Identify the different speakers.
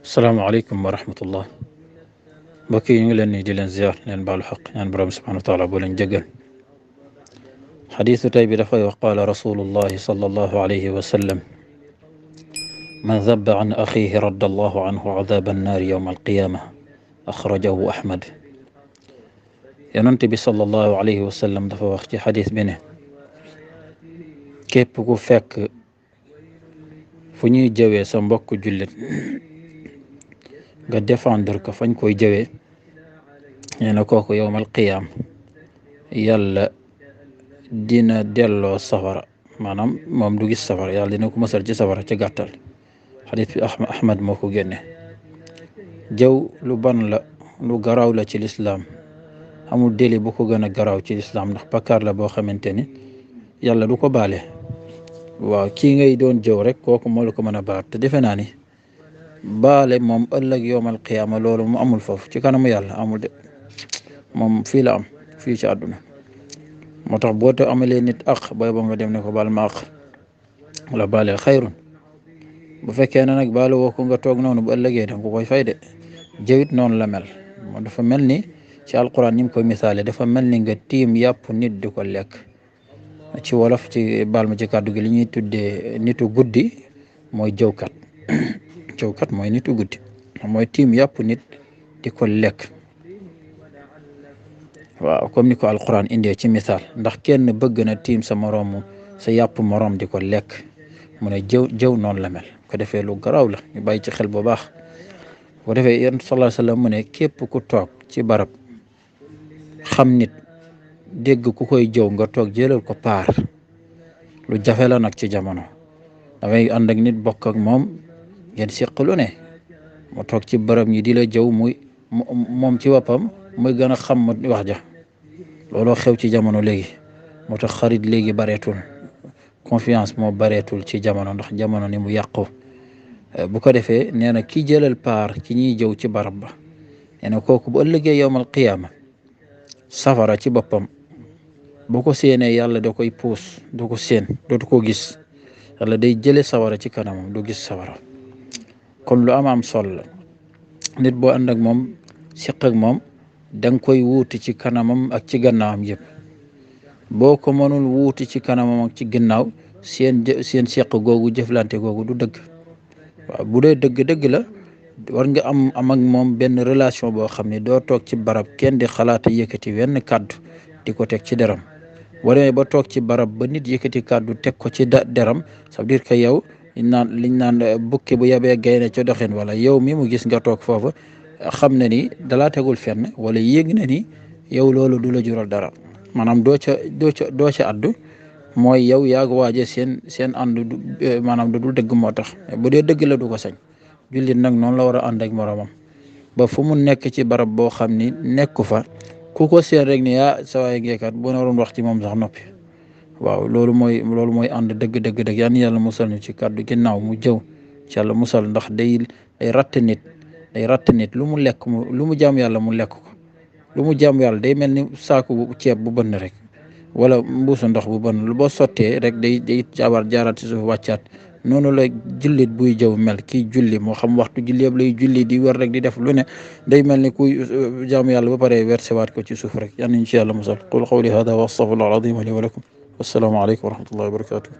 Speaker 1: salaamaaleykum wa rahmatullah mbokk yi ñu ngi leen ni di leen ziar leen baalu xaq ñaan borom subhanahu wa taala boo leen jéggal xadiisu tey bi dafay wax qaala rasulullahi sallallahu alayhi wa sallam man zabba an axihi radda allahu anhu adaba annaari yowma alqiyama axrajahu ahmad yonent bi sallallahu alayhi wa sallam dafa wax ci xadis bi ne képp ku fekk fu ñuy jëwee sa mbokk jullit nga défendre ko fañ koy jëwee nee na kooku yowmal qiyaam yàlla dina delloo safara maanaam moom du gis safara yàlla dina ko mësal ci safara ci gàttal xadis bi ahmad moo ko génne jëw lu ban la lu garaaw la ci lislaam amul déli bu ko gën a garaaw ci lislaam ndax bakkaar la boo xamante ni yàlla du ko baale waaw kii ngay doon jëw rek kooku moo la ko mën a baal te defe naa ni baale moom ëllëg yowmal qiyaama loolu mu amul foofu ci kanamu yàlla amul de moom fii la am fii ci àdduna moo tax boo te amalee nit aq bay ba nga dem ne ko baal ma aq wala baale xayrun bu fekkee ne nag baale woo ko nga toog noonu bu ëllëgee danga ko koy fay de jëwit noonu la mel moo dafa mel ni ci alquran ni mu koy misaale dafa mel ni nga tiim yàpp nit di ko lekk ci wolof ci baal ma ci kàddu gi li ñuy tuddee nitu guddi mooy jëwkat jëwkat mooy nitu guddi mooy tiim yàpp nit di ko lekk waaw comme ni ko alquran indee ci misaal ndax kenn bëgg na tiim sa moroom sa yàpp moroom di ko lekk mu ne jëw noonu la mel ko defee lu garaaw la ñu bàyyi ci xel bu baax bu defee yonent sallallahu alayhi wa sallam mu ne képp ku toog ci barab xam nit dégg ku koy jëw nga toog jëlal ko paar lu jafe la nag ci jamono dangay ànd ak nit bokk ak moom ngeen seq lu ne mu toog ci barab ñi di la jëw muy moom ci woppam muy gën a xam wax ja looloo xew ci jamono léegi moo tax xarit léegi bareetul confiance moo bareetul ci jamono ndax jamono ni mu yàqu bu ko defee nee na ki jëlal paar ci ñuy jëw ci barab ba nee na kooku bu ëllëgee yowmal qiyaama safara ci boppam boo ko séenee yàlla da koy puus du ko séen dootu ko gis yàlla day jële sawara ci kanamam du gis sawara kon lu am solo la nit boo ànd ak moom seq ak moom da nga koy wuuti ci kanamam ak ci gannaawam yëpp boo ko mënul wuuti ci kanamam ak ci ginnaaw seen seq googu jëflante googu du dëgg waaw bu dee dëgg la war nga am ak moom benn relation boo xam ne doo toog ci barab kenn di xalaata yëkkati wenn kàddu di ko teg ci deram boo demee ba toog ci barab ba nit yëkkati kàddu teg ko ci deram ça veut dire que yow liñ naan bukki bu yabee gaynde ca doxin wala yow mi mu gis nga toog foofu xam ne ni dalaa tegul fenn wala yéeg na ni yow loolu du la jural dara maanaam doo ca addu mooy yow yaag waaje seen ànd maanaam du dul dëgg moo tax bu dee dëgg la du ko sañ jullit nag noonu la war a ànd ak moromam ba fu mu nekk ci barab boo xam ni nekku fa ku ko seen rek ni sa waay ngeekat bu naroon wax ci moom sax noppi waaw loolu mooy ànd dëgg yan yàlla musal ñu ci kàddu ginnaaw mu jëw ci yàlla musal ndax day ratt nit lu mu lekk lu mu jaam yàlla mu lekk ko lu mu jaam yàlla day mel ni saaku ceeb bu bënn rek wala mbuusu ndox bu bënn boo sottee rek day jaaraat ci suuf wàccaat noonu la jullit buy jëw mel kii julli moo xam waxtu julli yëpp lay julli di wër rek di def lu ne day mel ni kuy jaamu yàlla ba pare wersewaat ko ci suuf rek yal nañu ci yàlla musal qul qawli hada wa astaghfirullah al-azim li wa lakum wassalaamu aleykum wa rahmatullahi wa barakatuh